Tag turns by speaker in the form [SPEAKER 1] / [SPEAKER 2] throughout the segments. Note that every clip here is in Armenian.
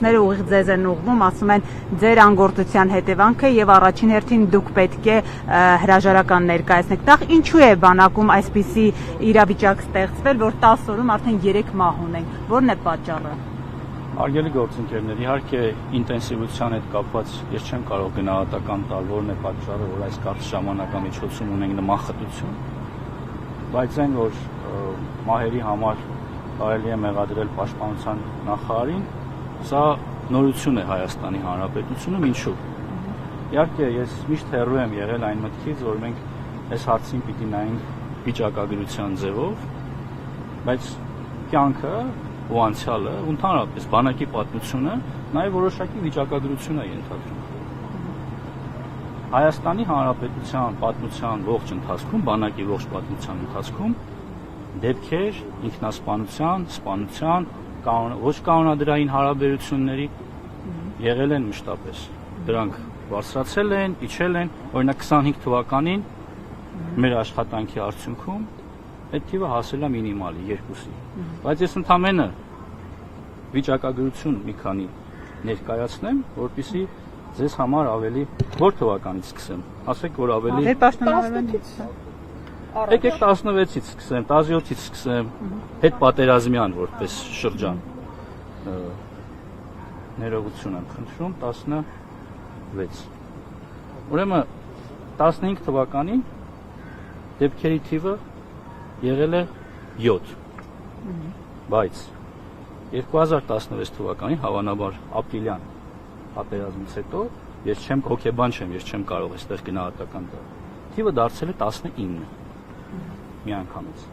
[SPEAKER 1] խոսքները ուղիղ ձեզ են ուղղվում, ասում են ձեր անգործության հետևանքը եւ առաջին հերթին դուք պետք է հրաժարական ներկայացնեք։ Նախ ինչու է բանակում այսպիսի իրավիճակ ստեղծվել, որ 10 օրում արդեն 3 մահ ունենք։ Որն է պատճառը։
[SPEAKER 2] Հարգելի գործընկերներ, իհարկե ինտենսիվության հետ կապված ես չեմ կարող գնահատական տալ, որն է պատճառը, որ այս կարճ ժամանակամիջոցում ունենք նման խտություն, բայց այն, որ մահերի համար կարելի է մեղադրել պաշտպանության նախարարին, սա նորություն է Հայաստանի Հանրապետությունում, ինչու։ Իհարկե ես միշտ հեռու եմ եղել այն մտքից, որ մենք այս հարցին պիտի նայենք վիճակագրության ձևով, բայց կյանքը ու անցյալը, ընդհանրապես բանակի պատմությունը նաև որոշակի վիճակագրություն է ենթադրում։ Հայաստանի Հանրապետության պատմության ողջ ընթացքում, բանակի ողջ պատմության ընթացքում դեպքեր ինքնասպանության, սպանության, ոչ կանոնադրային հարաբերությունների եղել են մշտապես։ Դրանք բարձրացել են, իջել են, օրինակ 25 թվականին մեր աշխատանքի արդյունքում այդ թիվը հասել է մինիմալի 2-ի։ Բայց ես ընդամենը վիճակագրություն մի քանի ներկայացնեմ, որպեսզի ձեզ համար ավելի որ թվականից սկսեմ։ Ասեք, որ ավելի Եկեք 16-ից սկսեմ, 17-ից սկսեմ, հետ պատերազմյան որպես շրջան։ Ներողություն եմ խնդրում, 16։ Ուրեմն 15 թվականին դեպքերի թիվը եղել է 7, բայց 2016 թվականին հավանաբար ապրիլյան պատերազմից հետո ես չեմ հոգեբան չեմ, ես չեմ կարող այստեղ գնահատական տալ։ Թիվը դարձել է 19 միանգամից։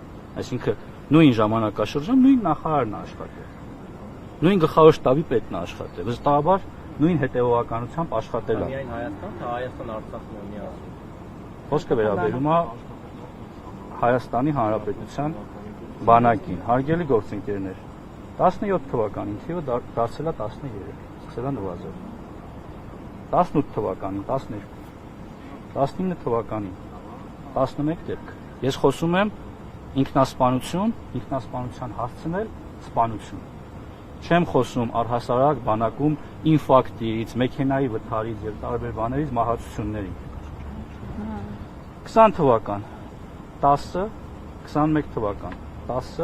[SPEAKER 2] Այսինքն նույն ժամանակաշրջան նույն նախարարն է աշխատել, նույն գլխավոր շտաբի պետն է աշխատել, վստահաբար նույն հետևողականությամբ աշխատել է։ Միայն Հայաստան, թե Հայաստան-Արցախն ունի ասում։ Խոսքը վերաբերում է Հայաստանի Հանրապետության բանակին։ Հարգելի գործընկերներ, 17 թվականին թիվը դարձել է 13, սկսել է նվազել։ 18 թվականին 12, 19 թվականին 11 դեպք։ Ես խոսում եմ ինքնասպանություն, ինքնասպանության հասցնել սպանություն։ Չեմ խոսում առհասարակ բանակում ինֆարկտից, մեքենայի վթարից եւ տարբեր բաներից մահացությունների։ 20 թվական 10, 21 թվական 10,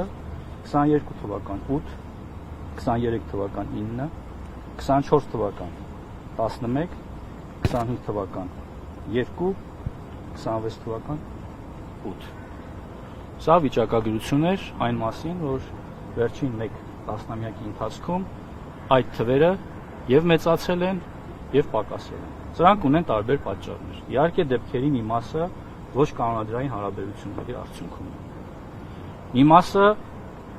[SPEAKER 2] 22 թվական 8, 23 թվական 9, 24 թվական 11, 25 թվական 2, 26 թվական 8։ Սա վիճակագրություն էր այն մասին, որ վերջին 1 տասնամյակի ընթացքում այդ թվերը եւ մեծացել են եւ պակասել են։ Սրանք ունեն տարբեր պատճառներ։ Իհարկե դեպքերի մի մասը ոչ կանոնադրային հարաբերությունների արդյունքում է։ Մի մասը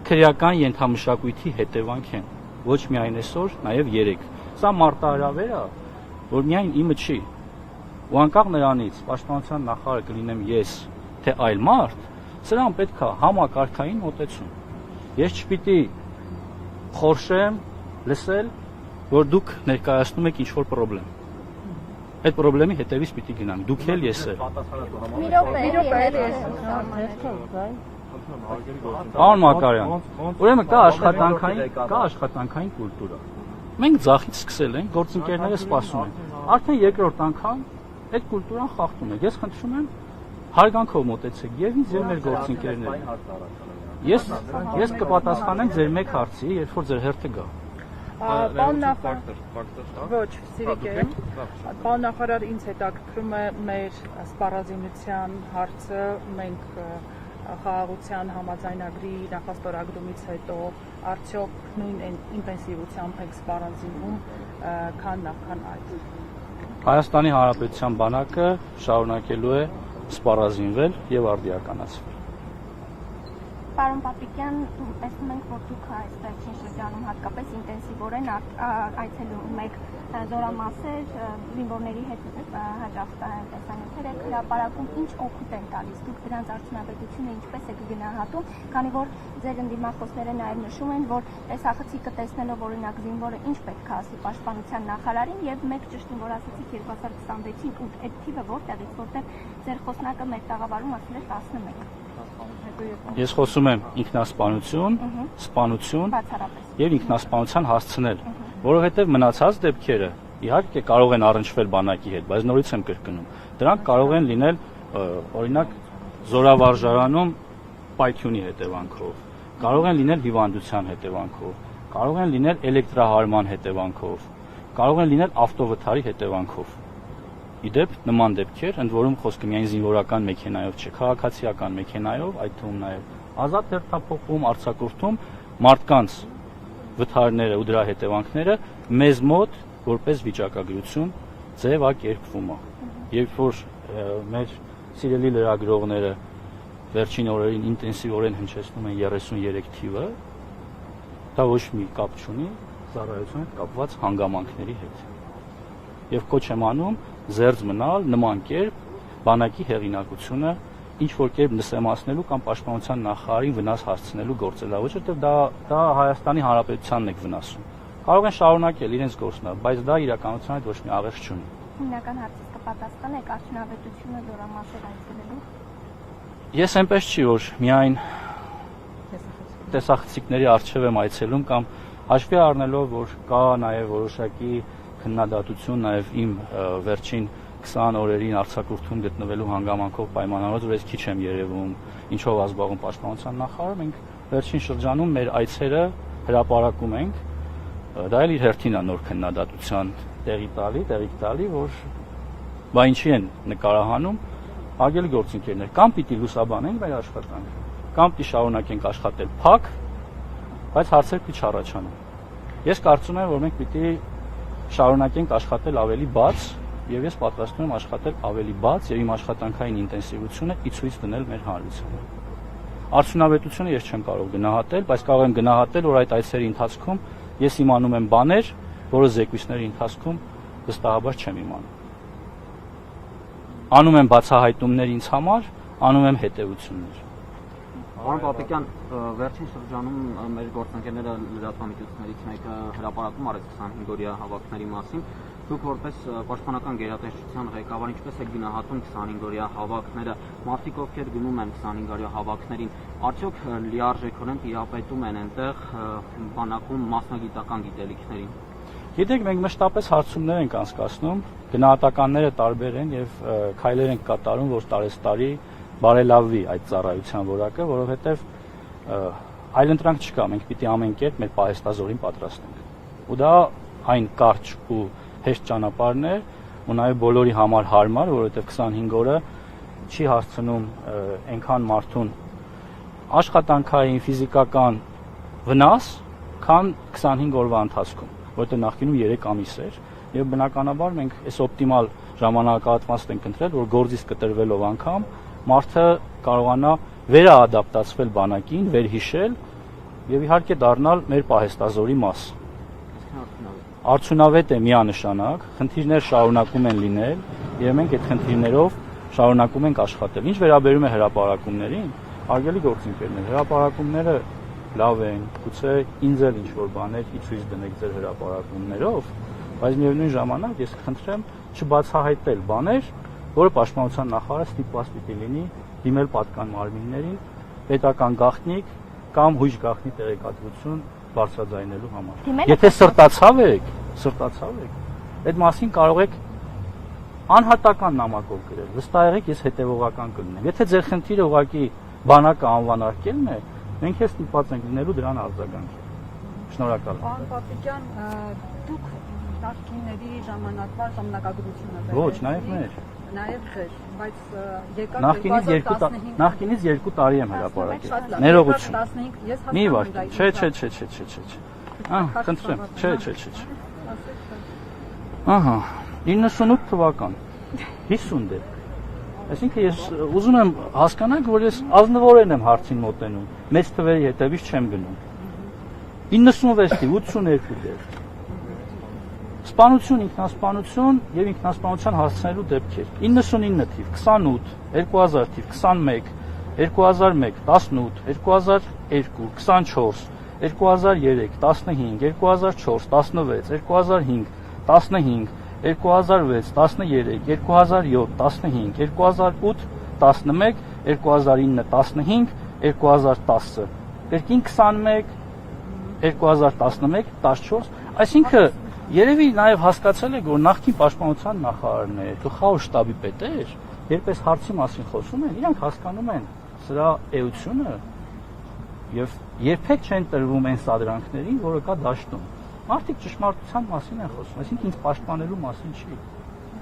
[SPEAKER 2] քրեական ենթամշակույթի հետևանք են, ոչ միայն այսօր, նաեւ 3։ Սա մարտահրավեր է, որ միայն իմը չի։ Ու անկախ նրանից պաշտպանության նախարար կլինեմ ես, թե այլ մարդ, սրան պետք է համակարգային մոտեցում։ Ես չպիտի խորշեմ, լսել, որ դուք ներկայացնում եք ինչ-որ պրոբլեմ։ Այդ պրոբլեմի հետևից պիտի գնանք, դուք էլ ես էլ։ Պարոն Մակարյան, ուրեմն կա աշխատանքային կուլտուրա։ Մենք ձախից սկսել ենք, գործընկերները սպասում են։ Արդեն երկրորդ անգամ այդ կուլտուրան խախտում է։ Ես խնդրում եմ հարգանքով մոտեցեք եւ ինձ եւ մեր գործընկերներին։ Ես կպատասխանեմ ձեր մեկ հարցի, երբ որ ձեր հերթը գա։
[SPEAKER 3] Պարոն նախարար, ինձ հետաքրքրում է մեր սպառազինության հարցը, մենք խաղաղության համաձայնագրի նախաստորագրումից հետո արդյոք նույն ինտենսիվությամբ ենք սպառազինում, քան նախքան այդ։
[SPEAKER 2] Հայաստանի Հանրապետության բանակը շարունակելու է սպառազինվել եւ արդիականացվել։
[SPEAKER 4] Պարոն Պապիկյան, տեսնում ենք, որ դուք այս վերջին շրջանում հատկապես ինտենսիվորեն այցելում եք զորամասեր, զինվորների հետ հաճախ տեսանյութեր եք հրապարակում, ինչ օգուտ են տալիս, դուք դրանց արդյունավետությունը ինչպես եք գնահատում, քանի որ ձեր ընդդիմախոսները նաև նշում են, որ այս ախցիկը տեսնելով օրինակ զինվորը ինչ պետք է ասի պաշտպանության նախարարին եւ մեկ ճշտին, որ ասացիք 2026-ին 8 այդ թիվը որտեղից, որտեղ ձեր խոսնակը մեր տաղավարում ասել է 11։
[SPEAKER 2] Ես խոսում եմ ինքնասպանություն, սպանություն եւ ինքնասպանության հասցնել։ որովհետև մնացած դեպքերը իհարկե կարող են առնչվել բանակի հետ, բայց նորից եմ կրկնում, դրանք կարող են լինել օրինակ զորավարժարանում պայթյունի հետևանքով, կարող են լինել հիվանդության հետևանքով, կարող են լինել էլեկտրահարման հետևանքով, կարող են լինել ավտովթարի հետևանքով։ Իդեպ նման դեպքեր, ընդ որում խոսքը միայն զինվորական մեքենայով չէ, քաղաքացիական մեքենայով, այդ թվում նաև ազատ հերթափոխում, արձակուրդում մարդկանց վթարները ու դրա հետևանքները մեզ մոտ որպես վիճակագրություն ձևակերպվում է։ Երբ որ մեր սիրելի լրագրողները վերջին օրերին ինտենսիվորեն հնչեցնում են 33 թիվը, դա ոչ մի կապ չունի ծառայության հետ կապված հանգամանքների հետ։ Եվ կոչ եմ անում զերծ մնալ նման կերպ բանակի հեղինակությունը ինչ որ կերպ նսեմացնելու կամ պաշտպանության նախարարին վնաս հասցնելու գործելավոճ, որտեղ դա Հայաստանի Հանրապետությանն է վնասում։ Կարող են շարունակել իրենց գործը, բայց դա իրականության հետ ոչ մի աղերս չունի։
[SPEAKER 4] Հիմնական հարցից կպատասխանեք արդյունավետությունը զորամասեր այցելելու։
[SPEAKER 2] Ես այնպես չի, որ միայն տեսախցիկների առջև եմ այցելում կամ հաշվի առնելով, որ կա նաև որոշակի քննադատություն նաև իմ վերջին 20 օրերին արձակուրդում գտնվելու հանգամանքով պայմանավորված, որ ես քիչ եմ երևում, ինչով ազբաղում պաշտպանության նախարարը, մենք վերջին շրջանում մեր այցերը հրապարակում ենք, դա էլ իր հերթին է նոր քննադատության տեղի տալի, որ բա ինչի են նկարահանում արգելի գործընկերներ, կամ պիտի լուսաբանենք մեր աշխատանքը, կամ պիտի շարունակենք աշխատել փակ, բայց հարցեր պիտի չառաջանան։ Ես կարծում եմ, որ մենք պիտի շարունակենք աշխատել ավելի բաց, եւ ես պատրաստվում եմ աշխատել ավելի բաց եւ իմ աշխատանքային ինտենսիվությունը ի ցույց դնել մեր հանրությանը։ Արդյունավետությունը ես չեմ կարող գնահատել, բայց կարող եմ գնահատել, որ այդ այցերի ընթացքում ես իմանում եմ բաներ, որը զեկույցների ընթացքում վստահաբար չեմ իմանում։ Անում եմ բացահայտումներ ինձ համար, անում եմ հետևություններ։
[SPEAKER 5] Պարոն Պապիկյան, վերջին շրջանում մեր գործընկերները լրատվամիջոցներից մեկը հրապարակում արեց 25-օրյա հավաքների մասին։ Դուք որպես պաշտպանական գերատեսչության ղեկավար ինչպես եք գնահատում 25-օրյա հավաքները, մարդիկ ովքեր գնում են 25-օրյա հավաքներին, արդյոք լիարժեքորեն տիրապետում են այնտեղ բանակում մասնագիտական գիտելիքներին։
[SPEAKER 2] Գիտեք, մենք մշտապես հարցումներ ենք անցկացնում, գնահատականները տարբեր են եւ քայլեր ենք կատարում, որ տարեստարի բարելավվի այդ ծառայության որակը, որովհետեւ այլընտրանք չկա, մենք պիտի ամեն կերպ մեր պահեստազորին պատրաստենք։ Ու դա այն կարճ ու հեշտ ճանապարհն է, ու նաեւ բոլորի համար հարմար, որովհետեւ 25 օրը չի հասցնում այնքան մարդուն աշխատանքային, ֆիզիկական վնաս, քան 25 օրվա ընթացքում, որտեղ նախկինում 3 ամիս էր, եւ բնականաբար մենք այս օպտիմալ ժամանակահատվածն ենք ընտրել, որ գործից կտրվելով անգամ մարդը կարողանա վերաադապտացվել բանակին, վերհիշել եւ իհարկե դառնալ մեր պահեստազորի մաս։ Արդյունավետ է միանշանակ, խնդիրներ շարունակում են լինել եւ մենք այդ խնդիրներով շարունակում ենք աշխատել։ Ինչ վերաբերում է հրապարակումներին, արգելի գործընկերներ, հրապարակումները լավ են, գուցե ինձ էլ ինչ-որ բաներ ի ցույց դնեք ձեր հրապարակումներով, բայց միևնույն ժամանակ ես կխնդրեմ չբացահայտել բաներ, որը պաշտպանության նախարարը ստիպված պիտի լինի դիմել պատկան մարմիններին պետական գաղտնիք կամ հույժ գաղտնի տեղեկատվություն բարձրաձայնելու համար։ Եթե սրտացավ եք, այդ մասին կարող եք անհատական նամակով գրել, վստահ եղեք ես հետևողական կլինեմ։ Եթե ձեր խնդիրը ուղղակի բանակը անվանարկելն է, մենք էլ ստիպված ենք լինելու դրան արձագանքել։ Շնորհակալ եմ։
[SPEAKER 3] Պարոն Պապիկյան, դուք նախկինների ժամանակվա ժամանակագրությունը
[SPEAKER 2] Ոչ, նաեւ մեր։
[SPEAKER 3] Նաև ձեր, բայց եկան 2015
[SPEAKER 2] նախկինից 2 տարի եմ հրապարակել։ Ներողություն։ Մի վարք։ Չէ։ Խնդրեմ։ Չէ։ Ահա, 98 թվական։ 50 դեպք։ Այսինքն ես ուզում եմ հասկանալ, որ ես ազնվորեն եմ հարցին մոտենում։ Մեծ թվերի հետևից չեմ գնում։ 96-ի 82 դեպք։ Սպանություն, ինքնասպանություն եւ ինքնասպանության հասցնելու դեպքեր 99 թիվ, 28, 2000 թիվ, 21, 2001, 18, 2002, 24, 2003, 15, 2004, 16, 2005, 15, 2006, 13, 2007, 15, 2008, 11, 2009, 15, 2010, կրկին 21, 2011, 14, Այսինքն երևի նաև հասկացել եք, որ նախկին պաշտպանության նախարարներ, գլխավոր շտաբի պետեր, երբ այս հարցի մասին խոսում են, իրանք հասկանում են սրա էությունը եւ երբեք չեն տրվում այն սադրանքներին, որը կա դաշտում։ Մարդիկ ճշմարտության մասին են խոսում, այսինքն ինձ պաշտպանելու մասին չի,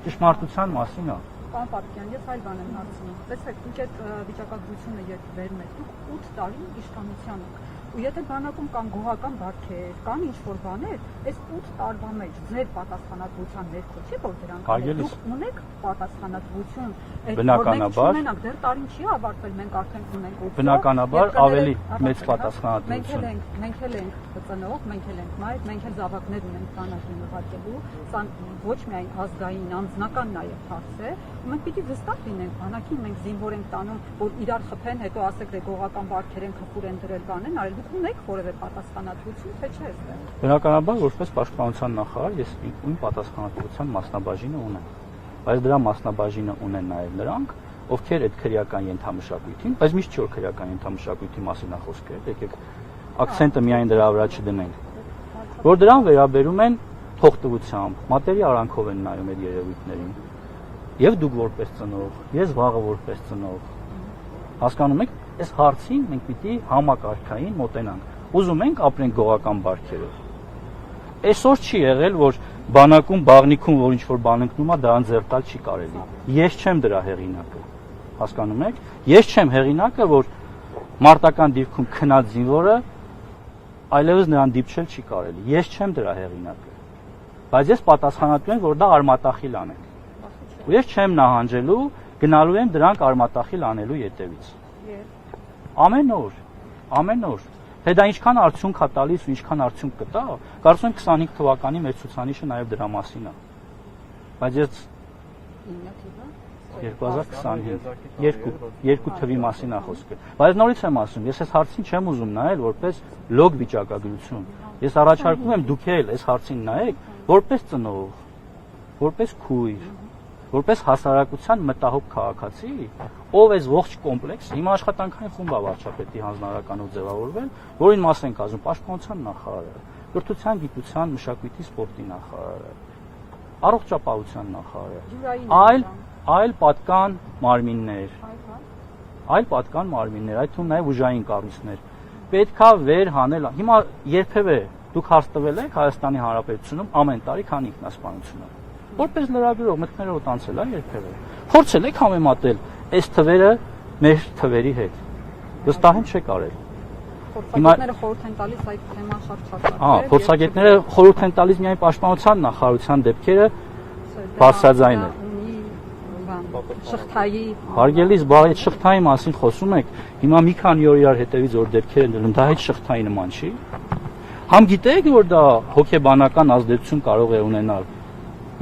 [SPEAKER 2] ճշմարտության մասին է։
[SPEAKER 3] Պարոն Պապիկյան, ես այլ բան եմ հարցնում։ Տեսեք, դուք այդ վիճակագրությունը երբ վերում եք, դուք 8 տարի իշխանության եք։ Ու եթե բանակում կան գոհական բարքեր, կան ինչ-որ բաներ, այս 8 տարվա մեջ ձեր պատասխանատվության ներքո չի, որ դրանք դուք ունեք պատասխանատվություն,
[SPEAKER 2] բնականաբար
[SPEAKER 3] ունենանք, դեռ տարին չի ավարտվել, մենք արդեն ունենք 8
[SPEAKER 2] բնականաբար ավելի մեծ պատասխանատվություն։
[SPEAKER 3] Մենք էլ ենք ծնող, մենք էլ ենք մայր, մենք էլ զավակներ ունենք բանակին ուղարկելու, սա ոչ միայն ազգային, անձնական նաև հարց է, ու մենք պիտի վստահ լինենք, բանակին մենք զինվոր ենք տանում, որ իրար խփեն, հետո ասեք դե գողական բարքեր են խփուր են դրել բանեն, արել դուք ունեք որևէ պատասխանատվություն, թե չէ՞ այստեղ։
[SPEAKER 2] Բնականաբար որպես պաշտպանության նախարար ես իմ պատասխանատվության մասնաբաժինը ունեմ, բայց դրա մասնաբաժինը ունեն նաև նրանք, ովքեր այդ քրեական ենթամշակույթին, բայց միշտ չէ որ քրեական ենթամշակույթի մասին է խոսքը, եկեք ակցենտը միայն դրա վրա չդնենք, որ դրան վերաբերում են թողտվությամբ, մատերի արանքով են նայում այդ երևույթներին։ Եվ դուք որպես ծնող, ես վաղը որպես ծնող։ Հասկանում եք, այս հարցին մենք պիտի համակարգային մոտենանք։ Ուզում ենք ապրենք գողական բարքերով։ Այսօր չի եղել, որ բանակում, բաղնիքում, որ ինչ-որ բան ընկնում է, դրան ձեռ տալ չի կարելի։ Ես չեմ դրա հեղինակը։ Հասկանում եք։ Ես չեմ հեղինակը, որ մարտական դիրքում քնած զինվորը այլևս նրան դիպչել չի կարելի։ Ես չեմ դրա հեղինակը։ Բայց ես պատասխանատու եմ, որ դա արմատախիլ անենք։ Ու ես չեմ նահանջելու, գնալու եմ դրանք արմատախիլ անելու ետևից։ Ամեն օր։ Թե դա ինչքան արդյունք է տալիս ու ինչքան արդյունք կտա, կարծում եմ 25 թվականի մեր ցուցանիշը նաև դրա մասին է։ Բայց ես 2025 երկու թվի մասին է խոսքը։ Բայց նորից եմ ասում, ես այս հարցին չեմ ուզում նայել որպես լոգ վիճակագրություն։ Ես առաջարկում եմ դուք էլ այս հարցին նայեք որպես ծնող, որպես քույր, որպես հասարակության մտահոգ քաղաքացի, ով այս ողջ կոմպլեքսը, հիմա աշխատանքային խումբ է վարչապետի հանձնարարականով ձևավորվել, որին մաս են կազմում պաշտպանության նախարարը, կրթության, գիտության, մշակույթի, սպորտի նախարարը, առողջապահության նախարարը, այլ պատկան մարմիններ, այդ թվում նաև ուժային կառույցներ, պետքա վեր հանել, հիմա երբևէ դուք հարց տվել եք Հայաստանի Հանրապետությունում ամեն տարի քանի ինքնասպանություն է։ Որպես լրագրող մտքներով անցել է երբևէ։ Փորձել եք համեմատել այս թվերը մեր թվերի հետ։ Վստահ եմ չեք արել։
[SPEAKER 3] Փորձագետները խորհուրդ են տալիս այդ թեման շատ չարթարել։
[SPEAKER 2] Փորձագետները խորհուրդ են տալիս միայն պաշտպանության նախարարության դեպքերը բարձրաձայն են։
[SPEAKER 3] Շղթայի
[SPEAKER 2] Հարգելիս, բա այդ շղթայի մասին խոսում եք, հիմա մի քանի օր իրար հետևից որ դեպքեր են դնում, դա այդ շղթայի նման չի։ Համ գիտեք, որ դա հոգեբանական ազդեցություն կարող է ունենալ։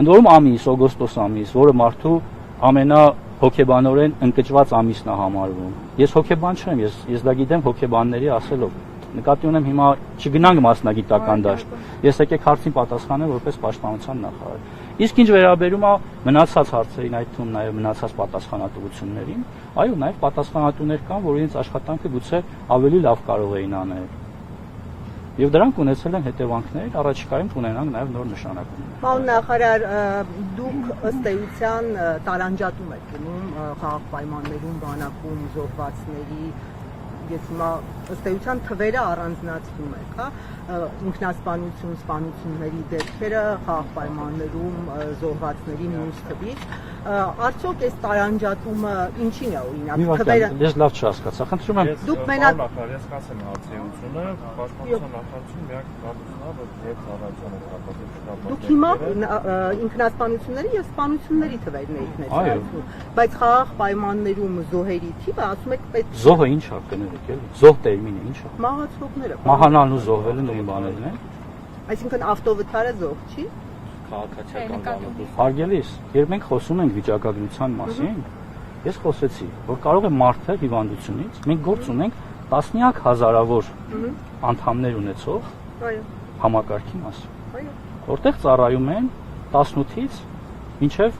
[SPEAKER 2] Ընդ որում ամիս, օգոստոս ամիս, որը մարդու ամենահոգեբանորեն ընկճված ամիսն է համարվում։ Ես հոգեբան չեմ, ես դա գիտեմ հոգեբանների ասելով։ Նկատի ունեմ հիմա չգնանք մասնագիտական դաշտ։ Ես եկեք հարցին պատասխանեմ որպես պաշտպանության նախարար։ Իսկ ինչ վերաբերում է մնացած հարցերին, այդ թվում նաև մնացած պատասխանատվություններին, այո, նաև պատասխանատուներ կան, որ իրենց աշխատանքը գուցե ավելի լավ կարող էին անել։ Եվ դրանք ունեցել են հետևանքներ, առաջիկայում կունենանք նաև նոր նշանակումներ։
[SPEAKER 6] Պարոն նախարար, դուք ըստ էության տարանջատում եք գնում խաղաղ պայմաններում բանակում զոհվածների, ես հիմա ըստ էության թվերը առանձնացնում եք, հա, ինքնասպանություն, սպանությունների դեպքերը խաղաղ պայմաններում զոհվածների մյուս թվից, արդյոք այս տարանջատումը ինչին է օրինակ թվերը։
[SPEAKER 2] Ես լավ չհասկացա, խնդրում եմ։
[SPEAKER 6] Դուք մենակ
[SPEAKER 7] ես կասեմ հարցեությունը, պաշտպանության նախարարություն միակ կառույցն է, որ հետ ծառայության է կապակցություն։
[SPEAKER 6] Դուք հիմա ինքնասպանությունների եւ սպանությունների թվերն եք ներկայացնում, բայց խաղաղ պայմաններում զոհերի թիվը ասում եք պետք։
[SPEAKER 2] Զոհը ինչ է կներեք էլի։ Զոհ տերմինը ինչ է։
[SPEAKER 6] Մահացողները։
[SPEAKER 2] Մահանալն ու զոհվելը նույն բաներն են։
[SPEAKER 6] Այսինքն ավտովթարը զոհ չի։
[SPEAKER 2] Հարգելիս, երբ մենք խոսում ենք վիճակագրության մասին, ես խոսեցի, որ կարող է մարդը հիվանդությունից, մենք գործ ունենք տասնյակ հազարավոր անդամներ ունեցող համակարգի մասին, որտեղ ծառայում են 18-ից մինչև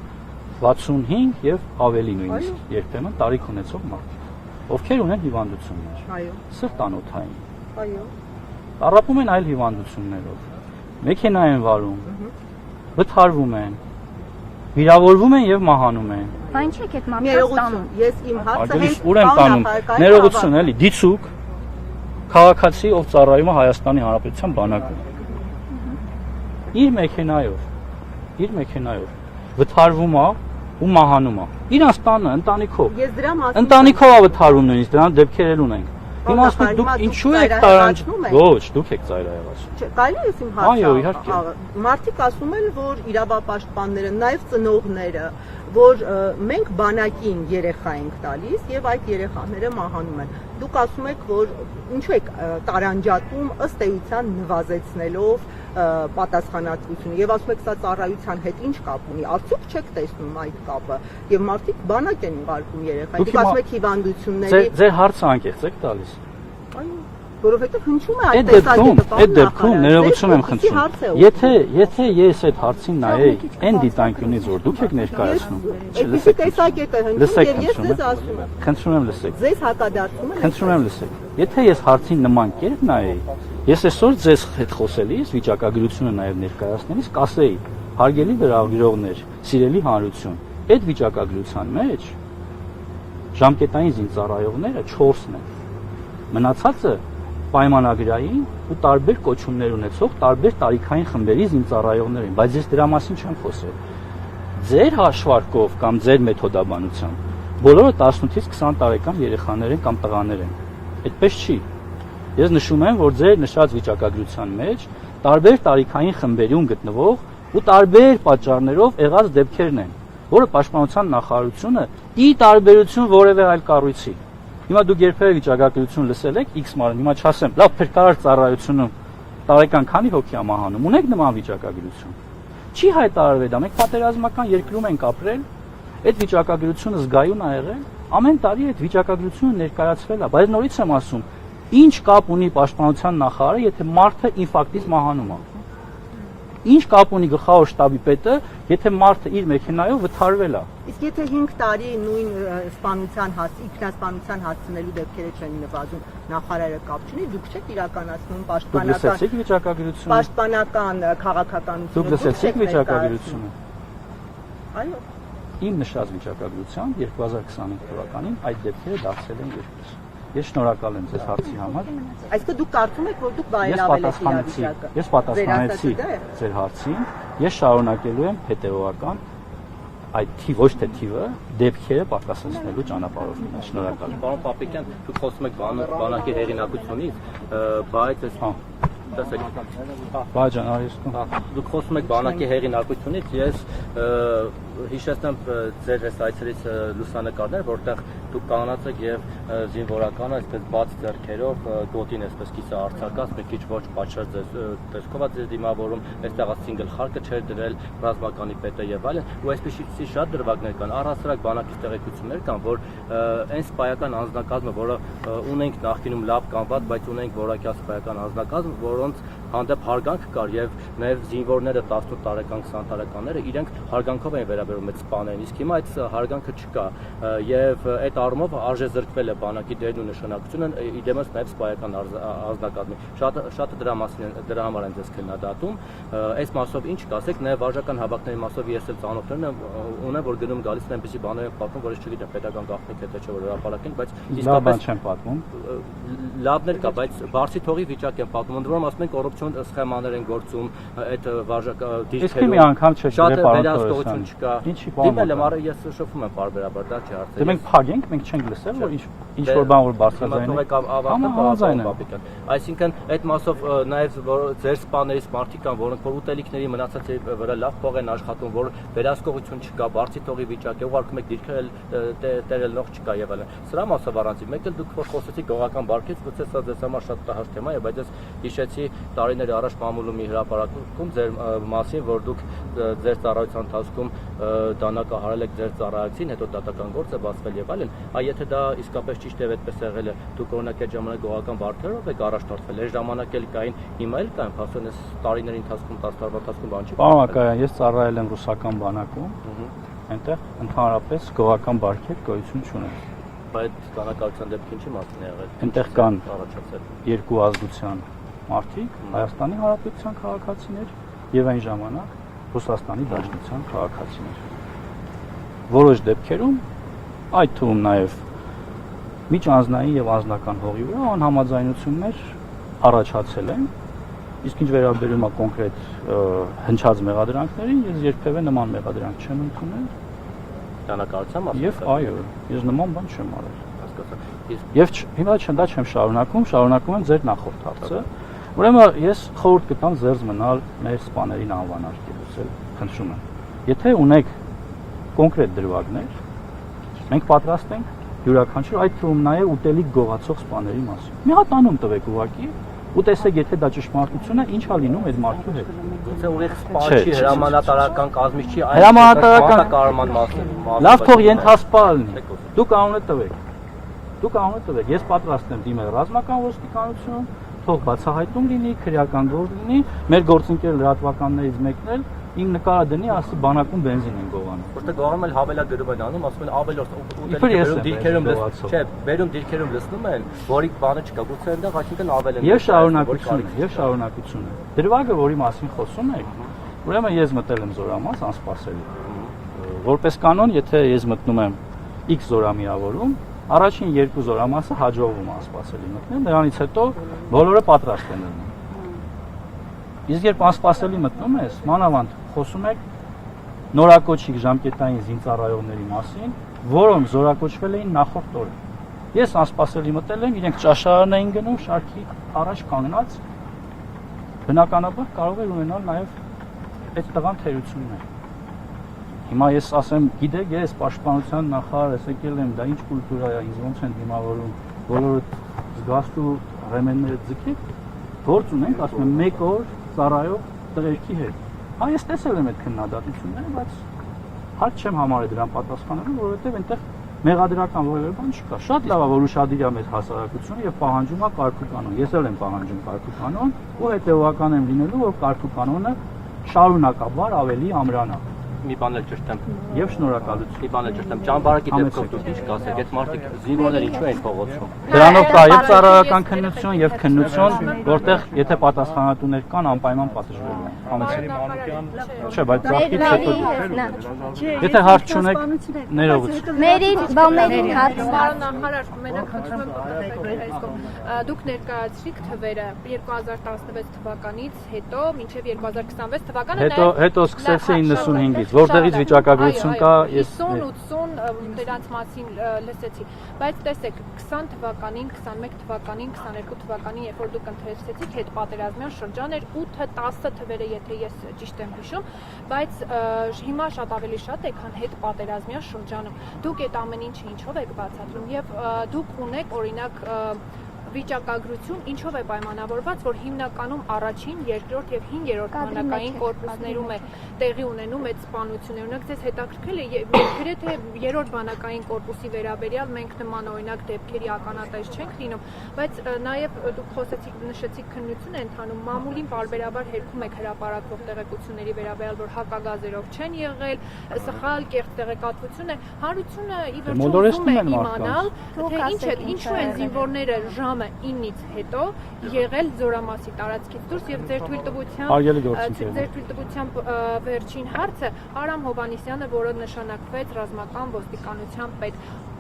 [SPEAKER 2] 65 եւ ավելի նույնիսկ երբեմն տարիք ունեցող մարդիկ, ովքեր ունեն հիվանդություններ, սրտանոթային, տառապում են այլ հիվանդություններով։ մեքենա են վարում, վթարվում են, վիրավորվում են եւ մահանում են։
[SPEAKER 4] Բա ինչի՞ եք այդ մարդկանց
[SPEAKER 6] Ներողություն,
[SPEAKER 4] տանում։
[SPEAKER 6] ես իմ հարցը
[SPEAKER 2] Արգելից
[SPEAKER 6] հենց
[SPEAKER 2] ուր եմ տանում։ Ներողություն, էլի, դիցուկ քաղաքացի, ով ծառայում է Հայաստանի Հանրապետության բանակում։ Իր մեքենայով վթարվում է ու մահանում է։ Իրանց տանը ընտանիքով։
[SPEAKER 6] Ես դրա մասին
[SPEAKER 2] Ընտանիքով է վթարում նույնիսկ, դրանց դեպքեր էլ ունենք։ Իմաստը դուք ինչու եք տարանջում։ Ոչ, դուք եք ծայրահեղացնում։
[SPEAKER 6] Չէ, կարելի է իմ
[SPEAKER 2] Այո, իհարկե։
[SPEAKER 6] Մարդիկ ասում են, որ իրավապաշտպանները, նաև ծնողները, որ մենք բանակին երեխա ենք տալիս եւ այդ երեխաները մահանում են։ Դուք ասում եք, որ ինչու եք տարանջատում ըստ էության նվազեցնելով պատասխանատվությունը եւ ասում եք սա ծառայության հետ ինչ կապ ունի, արդյոք չեք տեսնում այդ կապը եւ մարդիկ բանակ են ուղարկում երեխային։ Դուք ասում եք հիվանդությունների
[SPEAKER 2] Ձեր հարցը անկեղծ եք տալիս։
[SPEAKER 6] Այո, որովհետեւ հնչում է
[SPEAKER 2] Այդ դեպքում ներողություն եմ խնդրում։ Եթե ես այդ հարցին նայեի այն դիտանկյունից, որ դուք եք ներկայացնում,
[SPEAKER 6] Այդպիսի տեսակետ է հնչում եւ ես ձեզ ասում եմ։
[SPEAKER 2] Խնդրում եմ լսեք։
[SPEAKER 6] Ձեզ հակադարձում եմ։
[SPEAKER 2] Խնդրում եմ լսեք։ Եթե ես հարցին նման կերպ նայեի, ես այսօր ձեզ հետ խոսելիս վիճակագրությունը նաև ներկայացնելիս կասեի. հարգելի լրագրողներ, սիրելի հանրություն, այդ վիճակագրության մեջ ժամկետային զինծառայողները 4-ն են։ Մնացածը պայմանագրային ու տարբեր կոչումներ ունեցող տարբեր տարիքային խմբերի զինծառայողներ են, բայց ես դրա մասին չեմ խոսել։ Ձեր հաշվարկով կամ ձեր մեթոդաբանությամբ բոլորը 18-ից 20 տարեկան երեխաներ են կամ տղաներ են։ Այդպես չի։ Ես նշում եմ, որ ձեր նշած վիճակագրության մեջ տարբեր տարիքային խմբերում գտնվող ու տարբեր պատճառներով եղած դեպքերն են, որը Պաշտպանության նախարարությունը ի տարբերություն որևէ այլ կառույցի։ Հիմա դուք երբևէ վիճակագրություն լսել եք X մարդ, հիմա չասեմ, լավ փրկարար ծառայությունում տարեկան քանի հոգի է մահանում, ունեք նման վիճակագրություն։ Չի հայտարարվել դա, մենք պատերազմական երկրում ենք ապրել, այդ վիճակագրությունը զգայուն ա եղել, ամեն տարի այդ վիճակագրությունը ներկայացվել է, բայց նորից եմ ասում, ինչ կապ ունի Պաշտպանության նախարարը, եթե մարդը ինֆարկտից մահանում է։ Ինչ կապ ունի գլխավոր շտաբի պետը, եթե մարդը իր մեքենայով վթարվել է։
[SPEAKER 6] Իսկ եթե 5 տարի նույն սպանության ինքնասպանության հասցնելու դեպքերը չեն նվազում, նախարարը կապ չունի, դուք չեք իրականացնում պաշտպանական քաղաքականությունը։
[SPEAKER 2] Դուք լսեցիք վիճակագրությունը։
[SPEAKER 6] Այո։
[SPEAKER 2] Իմ նշած վիճակագրությամբ 2025 թվականին այդ դեպքերը դարձել են երկրորդ։ Ես շնորհակալ եմ ձեզ հարցի համար։
[SPEAKER 6] Այսինքն դուք կարծում եք, որ դուք բարելավել եք իրավիճակը։
[SPEAKER 2] Ես պատասխանեցի ձեր հարցին։ Ես շարունակելու եմ հետևողական այդ ոչ թե թիվը դեպքերը պակասեցնելու ճանապարհով։ Շնորհակալ եմ։
[SPEAKER 5] Պարոն Պապիկյան, դուք խոսում եք բանակի հեղինակությունից, բայց
[SPEAKER 2] Բաժան արիստում։
[SPEAKER 5] Դուք խոսում եք բանակի հեղինակությունից, ես հիշեցնեմ ձեր այս այցելից լուսանկարներ, որտեղ դուք կանած եք եւ զինվորականը այսպես բաց ձեռքերով գոտին այսպես կիսա արձակած, մի քիչ ոչ պատշաճ տեսքով ձեզ դիմավորում, այստեղ ասինգլ խարկը չէր դրել, ռազմականի պետը եւ այլն, ու այսպեսի շատ դրվագներ կան, առհասարակ բանակի տեղեկություններ կան, որ այն սպայական անձնակազմը, որը ունենք նախկինում լավ կանված, բայց ունենք որակյալ սպայական անձնակազմ, որոնց հանդեպ հարգանք կար եւ նաեւ զինվորները 18 տարեկան 20 տարեկանները իրենք հարգանքով են վերաբերում այդ սպաներին, իսկ հիմա այդ հարգանքը չկա եւ այդ առումով արժե զրկվել է բանակի դերն ու նշանակությունը իդեմս նաեւ սպայական անձնակազմի։ Շատը դրա համար են ձեզ քննադատում, այս մասով ինչ կասեք, նաեւ վարժական հավաքների մասով ես էլ ծանոթներն ունեմ, որ գնում գալիս են այնպեսի բաներ են պատմում, որ ես չգիտեմ պետական գաղտնիք է թե չէ, որ հրապարակեն, բայց
[SPEAKER 2] իսկապես չեն պատմում։
[SPEAKER 5] Լավներ կա, բայց բարձի թողի վիճակ են պատմում, ընդ որում ասում են կոռուպցիոն սխեմաներ են գործում, այդ վարժական
[SPEAKER 2] դիրքերում։ Իսկ մի անգամ չէ
[SPEAKER 5] վերահսկողություն չկա։ Դիմել եմ, արի ես շփվում եմ բարբերաբար, դա չի հարցը։
[SPEAKER 2] Դե մենք փագենք, մենք չենք լսել, որ ինչ որ բան որ բարձրաձայն է։
[SPEAKER 5] Այսինքն այդ մասով նաև ձեր սպաներից մարդիկ կան, որոնք որ ուտելիքների մնացածի վրա լավ փող են աշխատում, որ վերահսկողություն չկա, բարձի թողի վիճակ է, ուղարկում եք դիրքեր տերելնող չկա եւ այլն։ Սրա մասով առանցի, մեկ էլ դուք խոսեցիք գողական բարքից, գուցե սա ձեզ համար շատ տհաճ թեմա է, բայց ես հիշեցի տարիներ առաջ մամուլումի հրապարակում ձեր մասին, որ դուք ձեր ծառայության ընթացքում դանակահարել եք ձեր ծառայացին, հետո դատական գործ է բացվել եւ այլն։ Այ եթե դա իսկապես ճիշտ է այդպես եղել է, դուք օրինակ այդ ժամանակ գողական բարքերով եք առաջնորդվել, այս ժամանակ էլ կային, հիմա էլ կային, փաստորեն այս տարիների ընթացքում 10 տարվա ընթացքում բան չի։
[SPEAKER 2] Պարոն Ակայան, ես ծառայել եմ ռուսական բանակում, այնտեղ ընդհանրապես գողական բարքեր գոյություն չունեն։
[SPEAKER 5] Բայց դանակահարության դեպքին չի մասին է եղել։
[SPEAKER 2] Այնտեղ կան երկու ազգության մարդիկ Հայաստանի Հանրապետության քաղաքացիներ եւ այն ժամանակ Ռուսաստանի Դաշնության քաղաքացիներ։ Որոշ դեպքերում, այդ թվում նաեւ միջանձնային եւ անձնական հողի վրա անհամաձայնություններ առաջացել են, իսկ ինչ վերաբերում է կոնկրետ հնչած մեղադրանքներին, ես երբևէ նման մեղադրանք չեմ ընդունել։
[SPEAKER 8] Ճանապարհության մասը։
[SPEAKER 2] Եվ այո, ես նման բան չեմ արել։ Եվ հիմա դա չեմ շարունակում եմ ձեր նախորդ հարցը։ Ուրեմն ես խորհուրդ կտամ ձերզ մնալ մեր սպաներին անվանարկելուց, խնդրում եմ։ Եթե ունեք կոնկրետ դրվագներ, մենք պատրաստ ենք յուրաքանչյուր այդ թվում նաև ուտելիք գողացող սպաների մասին։ Մի հատ անուն տվեք ուղղակի ու տեսեք, եթե դա ճշմարտություն է, ինչա լինում այդ մարդու հետ։
[SPEAKER 8] Գուցե ուղիղ սպա չի, հրամանատարական կազմից չի,
[SPEAKER 2] հրամանատարական
[SPEAKER 8] կառման մասը։
[SPEAKER 2] Լավ, թող ենթասպա լինի։ Դուք անունը տվեք։ Ես պատրաստ եմ դիմել ռազմական ոստիկանություն, թող բացահայտում լինի, քրեական գործ լինի, մեր գործընկեր լրատվականներից մեկն էլ իմ նկարը դնի, ասի բանակում բենզին են գողանում։
[SPEAKER 8] Որտեղ գողանում էլ հավելագրում են անում, ասում են ավելորդ ուտելիք դիրքերում չէ, բերում դիրքերում լցնում են, որի բանը չկա, գուցե այնտեղ այսինքն ավել են։
[SPEAKER 2] Եվ շարունակություն է։ Դրվագը, որի մասին խոսում եք, ուրեմն ես մտել եմ զորամաս անսպասելի։ Որպես կանոն, եթե ես մտնում եմ X զորամիավորում, առաջին 2 զորամասը հաջողվում է անսպասելի մտնել, նրանից հետո բոլորը պատրաստ են լինում։ Իսկ երբ անսպասելի մտնում ես, մանավանդ խոսում եք նորակոչիկ ժամկետային զինծառայողների մասին, որոնք զորակոչվել էին նախորդ օրը։ Ես անսպասելի մտել եմ, իրենք ճաշարան էին գնում, շարքի առաջ կանգնած, բնականաբար կարող էր ունենալ նաև այդ տղան թերություններ։ Հիմա ես ասեմ, գիտեք, ես պաշտպանության նախարար ես եկել եմ, դա ինչ կուլտուրա է, ինձ ոնց են դիմավորում, բոլորը զգաստու ռեմենները ձգեք, գործ ունենք, ասում եմ, 1 օր ծառայող տղերքի հետ։ Հա, ես տեսել եմ այդ քննադատությունները, բայց հարց չեմ համարել դրան պատասխանելու, որովհետև այնտեղ մեղադրական որևէ բան չկա։ Շատ լավ է, որ ուշադիր է մեր հասարակությունը եւ պահանջում է կարգուկանոն։ Ես էլ եմ պահանջում կարգուկանոն ու հետեւական եմ լինելու, որ կարգուկանոնը շարունակաբար ավելի ամրանա։
[SPEAKER 8] Մի բան էլ ճշտեմ։
[SPEAKER 2] Եվ շնորհակալություն։
[SPEAKER 8] Մի բան էլ ճշտեմ։ Ճամբարակի դեպքով դուք ինչ կասեք, այդ մարդիկ զինվորներ ինչու են փողոցում։
[SPEAKER 2] Դրանով կա եւ ծառայական քննություն եւ քննություն, որտեղ եթե պատասխանատուներ կան, անպայման պատժվելու են։ Համեցեք։ Չէ, բայց ծախից հետո եթե հարց չունեք, ներողություն։
[SPEAKER 4] Մերին հարց։
[SPEAKER 9] Պարոն նախարար, մենակ խնդրում եմ դուք ներկայացրիք թվերը 2016 թվականից հետո մինչև 2026 թվականը
[SPEAKER 2] հետո սկսեցի 95-ից, որտեղից վիճակագրություն կա, ես
[SPEAKER 9] 50-80 դրանց մասին լսեցի, բայց տեսեք 20 թվականին, 21 թվականին, 22 թվականին, երբ որ դուք ընթերցեցիք հետ պատերազմյան շրջան էր 8-10 թվերը, եթե ես ճիշտ եմ հիշում, բայց հիմա շատ ավելի շատ է, քան հետ պատերազմյան շրջանում։ Դուք այդ ամեն ինչը ինչով եք բացատրում եւ դուք ունեք օրինակ վիճակագրություն ինչով է պայմանավորված, որ հիմնականում առաջին, երկրորդ եւ 5-րդ բանակային կորպուսներում է տեղի ունենում այդ սպանությունները։ Օրինակ ձեզ հետաքրքրել է գրեթե 3-րդ բանակային կորպուսի վերաբերյալ մենք նման օրինակ դեպքերի ականատես չենք լինում, բայց նաեւ դուք խոսեցիք, նշեցիք քննություն է ընթանում, մամուլին բարբերաբար հերքում եք հրապարակվող տեղեկությունների վերաբերյալ, որ հակագազերով չեն եղել, սխալ կեղծ տեղեկատվություն է, հանրությունը ի վերջո ուզում է իմանալ, թե ինչու են զինվորները ժամը 9-ից հետո եղել Զորամասի տարածքից դուրս եւ ձեր թույլտվությամբ վերջին հարցը Արամ Հովանիսյանը, որը նշանակվեց ռազմական ոստիկանության պետ,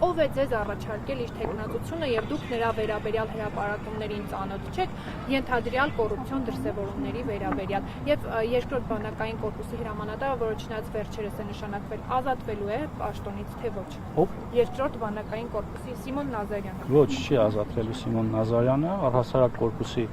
[SPEAKER 9] ով է ձեզ առաջարկել իր թեկնածությունը եւ դուք նրա վերաբերյալ հրապարակումներին ծանոթ չեք, ենթադրյալ կոռուպցիոն դրսևորումների վերաբերյալ եւ երկրորդ բանակային կորպուսի հրամանատարը, որը չնայած վերջերս է նշանակվել, ազատվելու է պաշտոնից թե ոչ։
[SPEAKER 2] Ով?
[SPEAKER 9] Երկրորդ բանակային կորպուսի Սիմոն Նազարյանը։
[SPEAKER 2] Ոչ, չի ազատվելու Սիմոն Նազարյանը, առհասարակ կորպուսի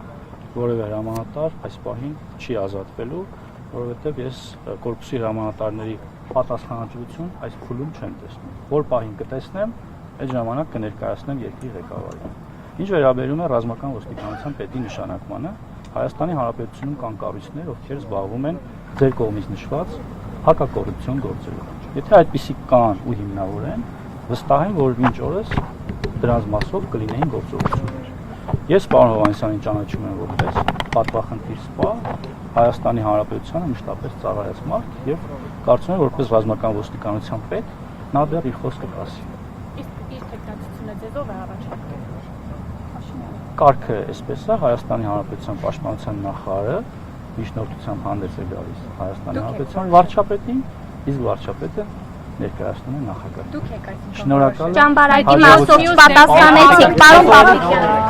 [SPEAKER 2] որևէ հրամանատար այս պահին չի ազատվելու, որովհետև ես կորպուսի հրամանատարների պատասխանատվություն այս փուլում չեմ տեսնում։ Որ պահին կտեսնեմ, այդ ժամանակ կներկայացնեմ երկրի ղեկավարին։ Ինչ վերաբերում է ռազմական ոստիկանության պետի նշանակմանը, Հայաստանի Հանրապետությունում կան կառույցներ, ովքեր զբաղվում են ձեր կողմից նշված հակակոռուպցիոն գործերով։ Եթե այդպիսիք կան ու հիմնավոր են, վստահ եմ, որ մինչ օրս դրանց մասով կլինեին գործողություններ։ Ես պարոն Հովանեսյանին ճանաչում եմ որպես պատվախնդիր սպա, Հայաստանի Հանրապետությանը մշտապես ծառայած մարդ եւ կարծում եմ որպես ռազմական ոստիկանության պետ նա դեռ իր խոսքը կասի։
[SPEAKER 9] Իսկ իր թեկնածությունը ձեզ ով է առաջարկել։
[SPEAKER 2] կարգը այսպես է, Հայաստանի Հանրապետության Պաշտպանության նախարարը միջնորդությամբ հանդես է գալիս Հայաստանի Հանրապետության վարչապետին, իսկ վարչապետը ներկայացնում է նախագահին։
[SPEAKER 9] Դուք եք այսինքն
[SPEAKER 2] Շնորհակալ եմ։
[SPEAKER 4] Ճամբարակի մասով պատասխանեցիք, պարոն Պապիկյան։